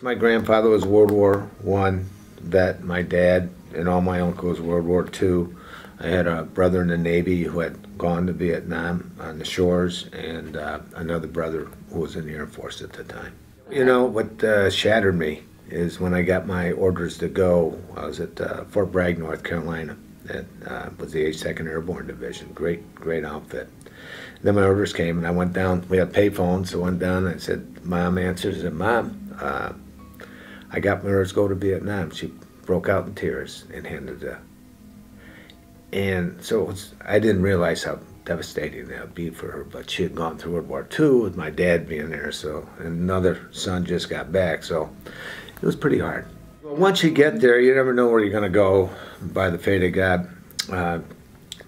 My grandfather was World War I vet. My dad and all my uncles World War II. I had a brother in the Navy who had gone to Vietnam on the shores, and another brother who was in the Air Force at the time. You know, what shattered me is when I got my orders to go. I was at Fort Bragg, North Carolina. That was the 82nd Airborne Division. Great outfit. Then my orders came, and I went down. We had payphones, so I went down and I said, Mom answered. I said, Mom, I got my orders to go to Vietnam. She broke out in tears and handed it. And so I didn't realize how devastating that would be for her, but she had gone through World War II with my dad being there, so, and another son just got back, so it was pretty hard. Well, once you get there, you never know where you're going to go by the fate of God. A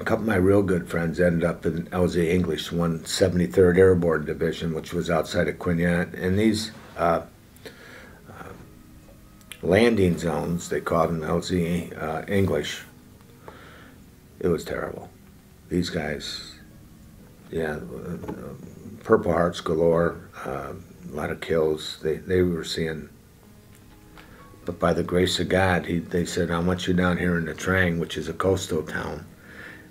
couple of my real good friends ended up in LZ English, 173rd Airborne Division, which was outside of Quin Yat, and these landing zones, they called them LZ English. It was terrible. These guys, yeah, Purple Hearts galore, a lot of kills. They were seeing, but by the grace of God, they said, I want you down here in the Trang, which is a coastal town,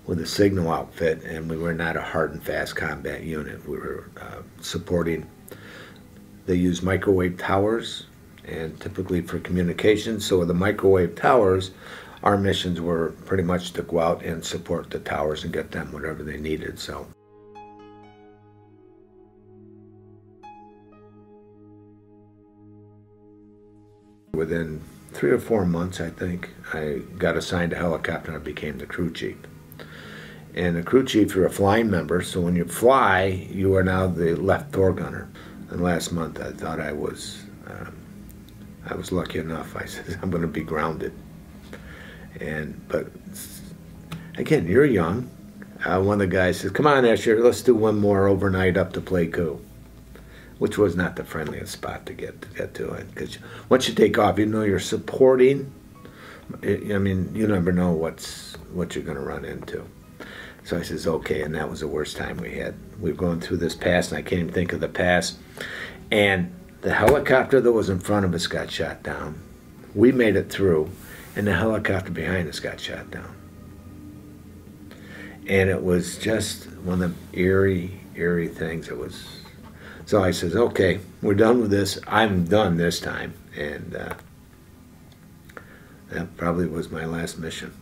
with a signal outfit, and we were not a hard and fast combat unit. We were supporting, they used microwave towers, and typically for communication. So with the microwave towers, our missions were pretty much to go out and support the towers and get them whatever they needed. So within 3 or 4 months, I think, I got assigned a helicopter and I became the crew chief. And the crew chief, you're a flying member, so when you fly, you are now the left door gunner. And last month, I thought I was lucky enough. I said, I'm going to be grounded. But again, you're young. One of the guys says, come on, Escher, let's do one more overnight up to Pleiku, which was not the friendliest spot to get to it. Because once you take off, you know you're supporting. I mean, you never know what you're going to run into. So I says, okay, and that was the worst time we had. We were going through this pass, and I can't even think of the pass. And the helicopter that was in front of us got shot down. We made it through, and the helicopter behind us got shot down. And it was just one of the eerie things. It was. So I says, okay, we're done with this. I'm done this time. And that probably was my last mission.